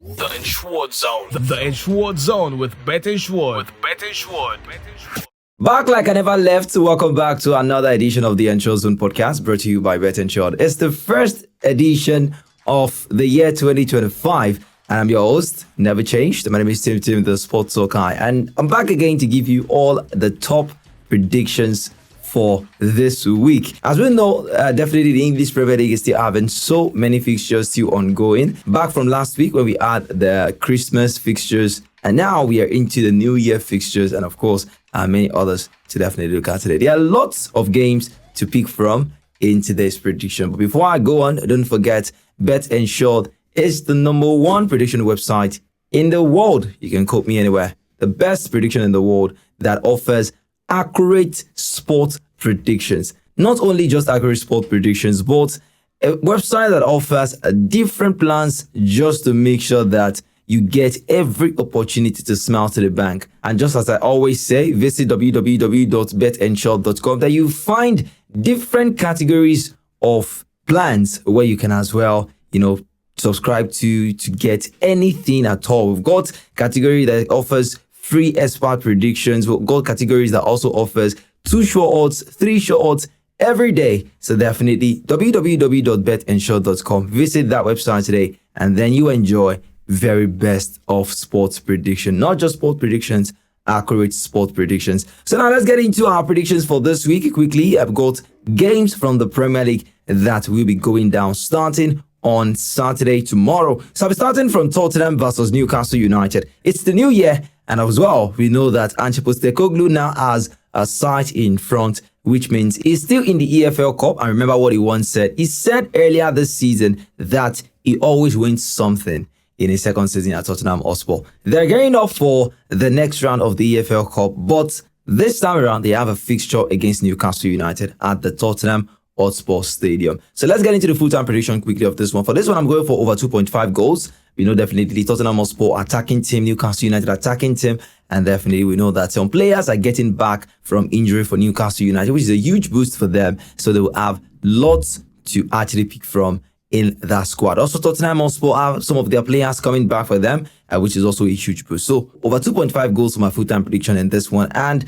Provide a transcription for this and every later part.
The Insured Zone. The Insured Zone with Bet Insured. Back like I never left. Welcome back to another edition of the Insured Zone podcast brought to you by Bet Insured. It's the first edition of the year 2025. And I'm your host, Never Changed. My name is Tim, the Sports Talk Guy. And I'm back again to give you all the top predictions for this week. As we know, definitely the English Premier League is still having so many fixtures still ongoing. Back from last week when we had the Christmas fixtures, and now we are into the New Year fixtures, and of course, many others to definitely look at today. There are lots of games to pick from in today's prediction. But before I go on, don't forget, Bet Insured is the #1 prediction website in the world. You can quote me anywhere. The best prediction in the world that offers accurate sport predictions. Not only just accurate sport predictions, but a website that offers different plans just to make sure that you get every opportunity to smile to the bank. And just as I always say, visit www.betinsured.com that you find different categories of plans where you can as well, subscribe to get anything at all. We've got category that offers free expert predictions. We've got categories that also offers 2 sure odds, 3 sure odds every day. So definitely www.betinsured.com. Visit that website today, and then you enjoy very best of sports prediction. Not just sport predictions, accurate sport predictions. So now let's get into our predictions for this week quickly. I've got games from the Premier League that will be going down starting on Saturday tomorrow. So I'll be starting from Tottenham versus Newcastle United. It's the new year, and as well, we know that Ange Postecoglou now has a sight in front, which means he's still in the EFL Cup. And remember what he once said. He said earlier this season that he always wins something in his second season at Tottenham Hotspur. They're gearing up for the next round of the EFL Cup, but this time around, they have a fixture against Newcastle United at the Tottenham Hotspur Stadium. So let's get into the full-time prediction quickly of this one. For this one, I'm going for over 2.5 goals. We know definitely the Tottenham Hotspur attacking team, Newcastle United attacking team, and definitely we know that some players are getting back from injury for Newcastle United, which is a huge boost for them. So they will have lots to actually pick from in that squad. Also, Tottenham Hotspur have some of their players coming back for them, which is also a huge boost. So over 2.5 goals for my full-time prediction in this one. And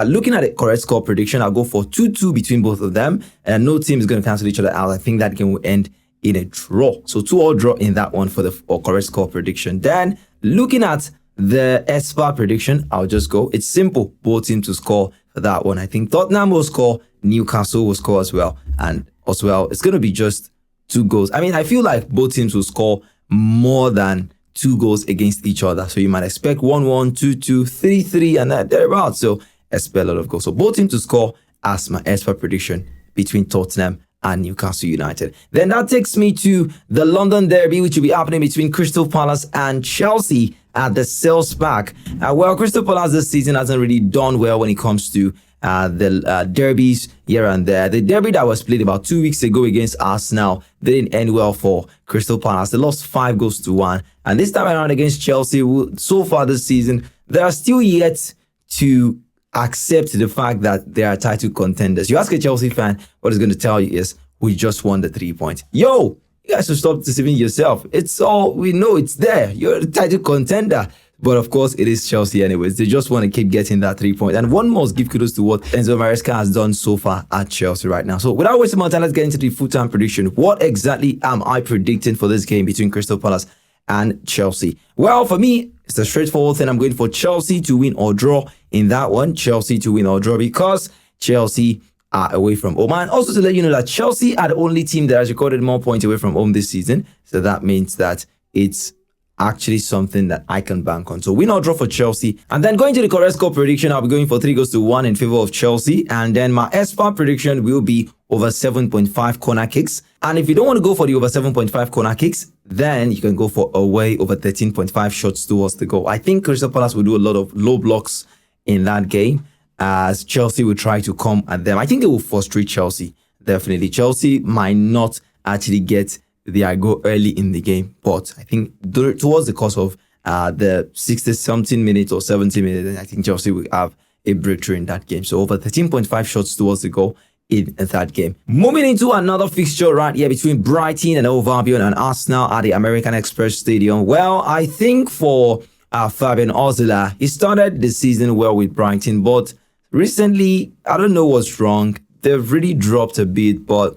looking at the correct score prediction, I'll go for 2-2 between both of them. And no team is going to cancel each other out. I think that game will end in a draw. So 2-2 draw in that one for the correct score prediction. Then looking at the expert prediction, I'll just go. It's simple. Both teams to score for that one. I think Tottenham will score. Newcastle will score as well. And as well, it's going to be just 2 goals. I mean, I feel like both teams will score more than 2 goals against each other. So you might expect 1-1, 2-2, 3-3, and thereabouts. So expect a lot of goals. So both teams to score as my expert prediction between Tottenham and Newcastle United. Then that takes me to the London Derby, which will be happening between Crystal Palace and Chelsea at the Selhurst Park. Well, Crystal Palace this season hasn't really done well when it comes to the derbies here and there. The derby that was played about 2 weeks ago against Arsenal didn't end well for Crystal Palace. They lost 5-1. And this time around against Chelsea, so far this season, they are still yet to accept the fact that they are title contenders. You ask a Chelsea fan, what he's going to tell you is, we just won the 3 points. Yo, you guys should stop deceiving yourself. It's all, we know it's there. You're a title contender. But of course, it is Chelsea anyways. They just want to keep getting that 3 points. And one must give kudos to what Enzo Maresca has done so far at Chelsea right now. So without wasting more time, let's get into the full-time prediction. What exactly am I predicting for this game between Crystal Palace and Chelsea? Well, for me, it's a straightforward thing. I'm going for Chelsea to win or draw in that one. Chelsea to win or draw because Chelsea are away from home. And also to let you know that Chelsea are the only team that has recorded more points away from home this season. So that means that it's actually something that I can bank on. So win or draw for Chelsea. And then going to the correct score prediction, I'll be going for 3-1 in favor of Chelsea. And then my expert prediction will be over 7.5 corner kicks. And if you don't want to go for the over 7.5 corner kicks, then you can go for away over 13.5 shots towards the goal. I think Crystal Palace will do a lot of low blocks in that game as Chelsea will try to come at them. I think they will frustrate Chelsea. Definitely. Chelsea might not actually get their goal early in the game, but I think towards the course of the 60-something minutes or 70 minutes, I think Chelsea will have a breakthrough in that game. So over 13.5 shots towards the goal in that game. Moving into another fixture right here between Brighton and Hove Albion and Arsenal at the American Express Stadium. Well, I think for Fabian Ozila, he started the season well with Brighton, but recently, I don't know what's wrong. They've really dropped a bit, but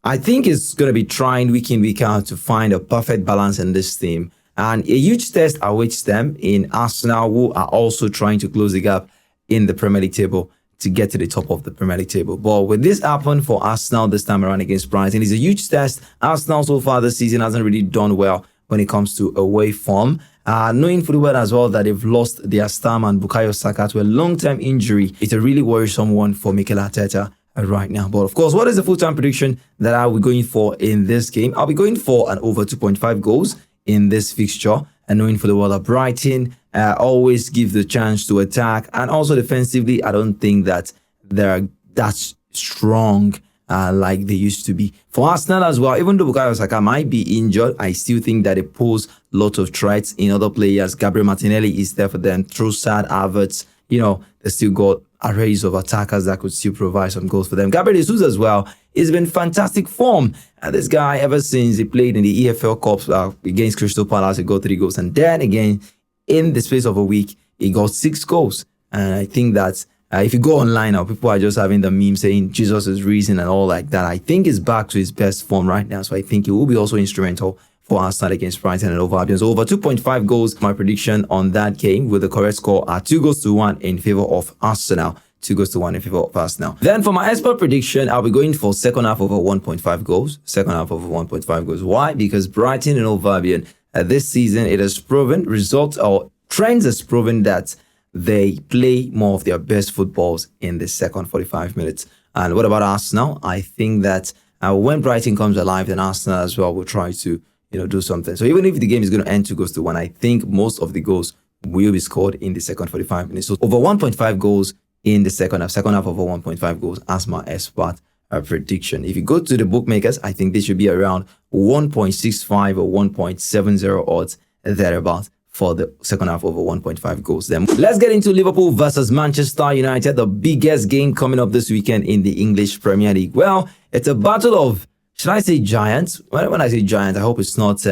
I think it's going to be trying week in, week out to find a perfect balance in this team. And a huge test awaits them in Arsenal, who are also trying to close the gap in the Premier League table to get to the top of the Premier League table. But with this happen for Arsenal this time around against Brighton, it's a huge test. Arsenal so far this season hasn't really done well when it comes to away form. Knowing fully well as well that they've lost their star man Bukayo Saka to a long-term injury, it's a really worrisome one for Mikel Arteta right now. But of course, what is the full-time prediction that I'll be going for in this game? I'll be going for an over 2.5 goals in this fixture, and knowing fully well that Brighton always give the chance to attack, and also defensively, I don't think that they're that strong like they used to be. For Arsenal as well, even though Bukayo Saka might be injured, I still think that they pose lots of threats in other players. Gabriel Martinelli is there for them. Trossard, Havertz, they still got arrays of attackers that could still provide some goals for them. Gabriel Jesus as well, he's been fantastic form. And this guy, ever since he played in the EFL Cup against Crystal Palace, he got 3 goals. And then again, in the space of a week, he got 6 goals. And I think that if you go online now, people are just having the meme saying Jesus is risen and all like that. I think he's back to his best form right now. So I think he will be also instrumental for Arsenal against Brighton and Hove Albion. So over 2.5 goals, my prediction on that game with the correct score are 2-1 in favor of Arsenal. 2-1 in favor of Arsenal. Then for my expert prediction, I'll be going for second half over 1.5 goals. Second half over 1.5 goals. Why? Because Brighton and Hove Albion this season, it has proven results or trends has proven that they play more of their best footballs in the second 45 minutes. And what about Arsenal? I think that when Brighton comes alive, then Arsenal as well will try to do something. So even if the game is going to end 2-1, I think most of the goals will be scored in the second 45 minutes. So over 1.5 goals in the second half over 1.5 goals as my expert prediction. If you go to the bookmakers, I think this should be around 1.65 or 1.70 odds thereabout for the second half over 1.5 goals. Then let's get into Liverpool versus Manchester United, the biggest game coming up this weekend in the English Premier League. Well, it's a battle of, should I say giants? When I say giants, I hope it's not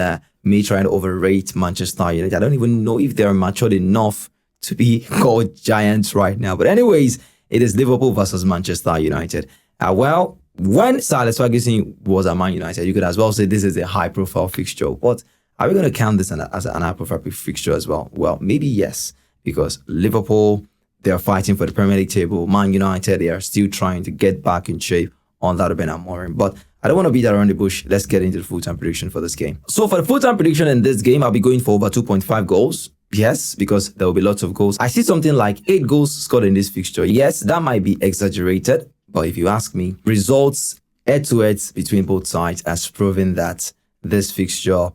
me trying to overrate Manchester United. I don't even know if they're matured enough to be called giants right now. But anyways, it is Liverpool versus Manchester United. Well, when Sir Alex Ferguson was at Man United, you could as well say this is a high-profile fixture. But are we going to count this as an high-profile fixture as well? Well, maybe yes, because Liverpool, they are fighting for the Premier League table. Man United, they are still trying to get back in shape on that Ben Amorim. But I don't want to beat around the bush. Let's get into the full-time prediction for this game. So for the full-time prediction in this game, I'll be going for over 2.5 goals. Yes, because there will be lots of goals. I see something like 8 goals scored in this fixture. Yes, that might be exaggerated, but if you ask me, results head-to-head between both sides has proven that this fixture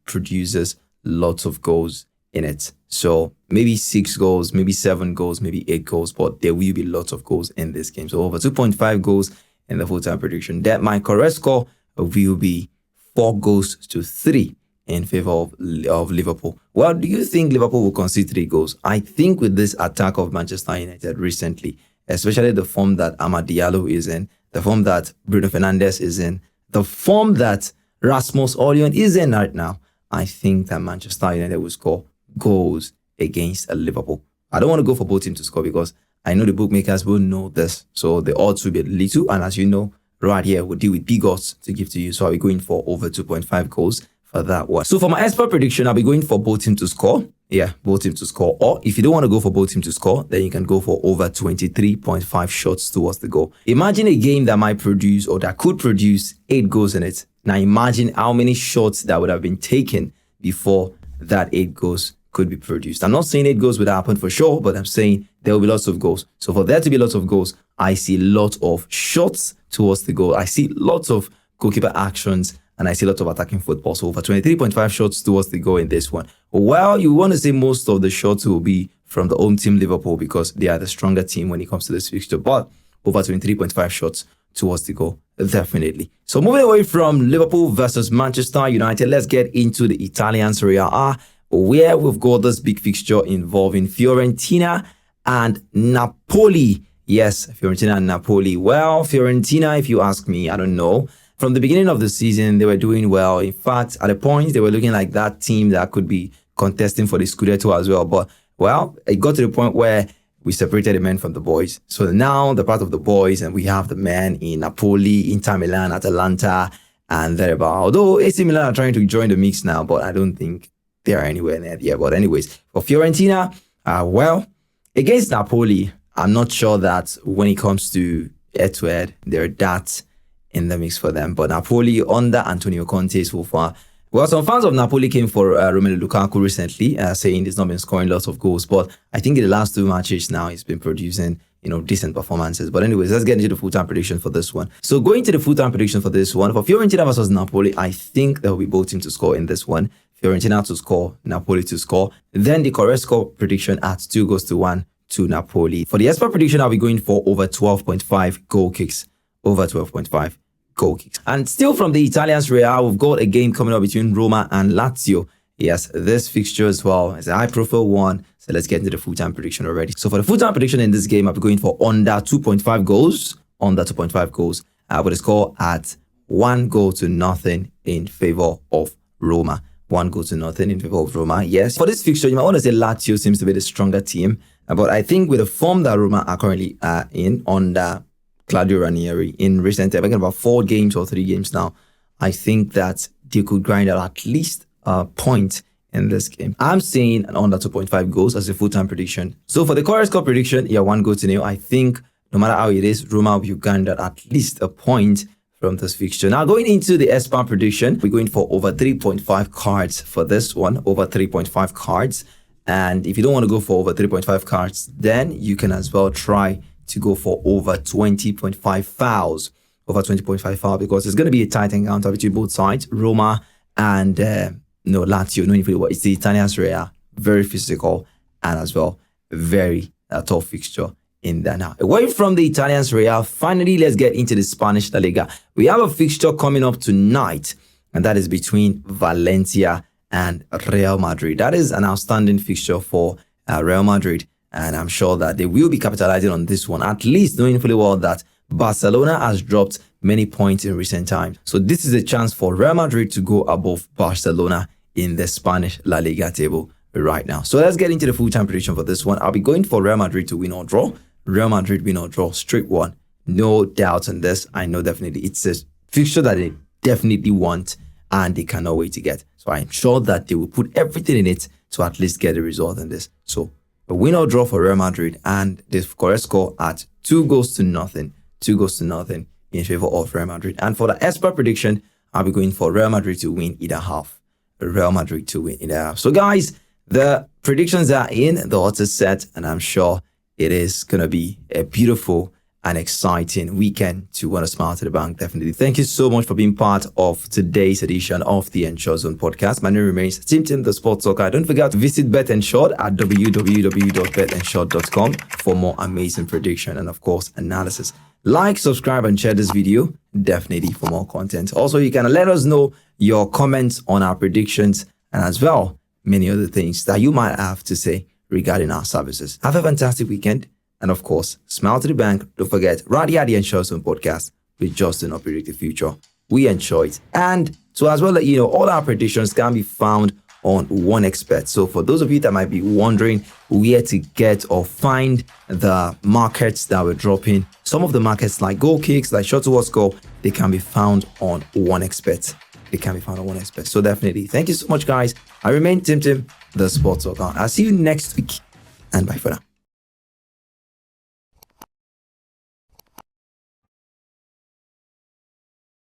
produces lots of goals in it. So maybe 6 goals, maybe 7 goals, maybe 8 goals, but there will be lots of goals in this game. So over 2.5 goals in the full-time prediction. That my correct score will be 4-3 in favor of Liverpool. Well, do you think Liverpool will concede 3 goals? I think with this attack of Manchester United recently, especially the form that Amad Diallo is in, the form that Bruno Fernandes is in, the form that Rasmus Højlund is in right now, I think that Manchester United will score goals against Liverpool. I don't want to go for both teams to score because I know the bookmakers will know this. So the odds will be little. And as you know, right here, we'll deal with big odds to give to you. So I'll be going for over 2.5 goals for that one. So for my expert prediction, I'll be going for both teams to score. Yeah, both teams to score. Or if you don't want to go for both teams to score, then you can go for over 23.5 shots towards the goal. Imagine a game that might produce or that could produce 8 goals in it. Now imagine how many shots that would have been taken before that 8 goals could be produced. I'm not saying 8 goals would happen for sure, but I'm saying there will be lots of goals. So for there to be lots of goals, I see lots of shots towards the goal. I see lots of goalkeeper actions, and I see lots of attacking football. So over 23.5 shots towards the goal in this one. Well, you want to say most of the shots will be from the home team Liverpool because they are the stronger team when it comes to this fixture. But over 23.5 shots towards the goal, definitely. So moving away from Liverpool versus Manchester United, let's get into the Italian Serie A, where we've got this big fixture involving Fiorentina and Napoli. Yes, Fiorentina and Napoli. Well, Fiorentina, if you ask me, I don't know. From the beginning of the season, they were doing well. In fact, at a point, they were looking like that team that could be contesting for the Scudetto as well. But, well, it got to the point where we separated the men from the boys. So now the part of the boys, and we have the men in Napoli, Inter Milan, Atalanta, and thereabout. Although AC Milan are trying to join the mix now, but I don't think they are anywhere near there. But anyways, for Fiorentina, well, against Napoli, I'm not sure that when it comes to head-to-head, they're that in the mix for them. But Napoli under Antonio Conte so far. Well, some fans of Napoli came for Romelu Lukaku recently, saying he's not been scoring lots of goals. But I think in the last 2 matches now, he's been producing, decent performances. But anyways, let's get into the full-time prediction for this one. So going to the full-time prediction for this one, for Fiorentina versus Napoli, I think there will be both teams to score in this one. Fiorentina to score, Napoli to score. Then the correct score prediction at 2-1 to Napoli. For the expert prediction, I'll be going for over 12.5 goal kicks. Over 12.5 goal kicks. And still from the Italian Serie A, we've got a game coming up between Roma and Lazio. Yes, this fixture as well is a high-profile one. So let's get into the full-time prediction already. So for the full-time prediction in this game, I'll be going for under 2.5 goals. Under 2.5 goals. With a score at 1-0 in favor of Roma. 1-0 in favor of Roma. Yes. For this fixture, you might want to say Lazio seems to be the stronger team. But I think with the form that Roma are currently in under Claudio Ranieri in recent time, about 4 games or 3 games now, I think that they could grind out at least a point in this game. I'm saying an under 2.5 goals as a full-time prediction. So for the correct score prediction, 1-0. I think no matter how it is, Roma will grind out at least a point from this fixture. Now going into the SPAN prediction, we're going for over 3.5 cards for this one. Over 3.5 cards. And if you don't want to go for over 3.5 cards, then you can as well try to go for over 20.5 fouls. Over 20.5 fouls, because it's going to be a tight encounter between both sides. Roma and Lazio, knowing pretty well. It's the Italian Serie A, very physical, and as well, very tough fixture in that. Now, away from the Italian Serie A, finally, let's get into the Spanish La Liga. We have a fixture coming up tonight, and that is between Valencia and Real Madrid. That is an outstanding fixture for Real Madrid, and I'm sure that they will be capitalizing on this one, at least knowing fully well that Barcelona has dropped many points in recent times. So this is a chance for Real Madrid to go above Barcelona in the Spanish La Liga table right now. So let's get into the full-time prediction for this one. I'll be going for Real Madrid to win or draw. Real Madrid win or draw, straight one. No doubts on this. I know definitely it's a fixture that they definitely want and they cannot wait to get. So I'm sure that they will put everything in it to at least get a result in this. So a win or draw for Real Madrid, and the correct score at 2-0. 2-0 in favor of Real Madrid. And for the expert prediction, I'll be going for Real Madrid to win either half. Real Madrid to win either half. So guys, the predictions are in, the odds are set, and I'm sure it is going to be a beautiful and exciting weekend to want to smile to the bank. Definitely. Thank you so much for being part of today's edition of the Ensure Zone podcast. My name remains Tim, the sports talker. Don't forget to visit Bet Ensure at www.betensure.com for more amazing prediction and, of course, analysis. Like, subscribe, and share this video definitely for more content. Also, you can let us know your comments on our predictions and as well many other things that you might have to say regarding our services. Have a fantastic weekend. And of course, smile to the bank. Don't forget, right here at the Ensure Zone podcast, we just do not predict the future. We ensure it. And so as well, let you know, all our predictions can be found on OneXpert. So for those of you that might be wondering where to get or find the markets that we're dropping, some of the markets like goal kicks, like shot towards goal, they can be found on OneXpert. They can be found on OneXpert. So definitely, thank you so much, guys. I remain Tim, the sports talker. I'll see you next week. And bye for now.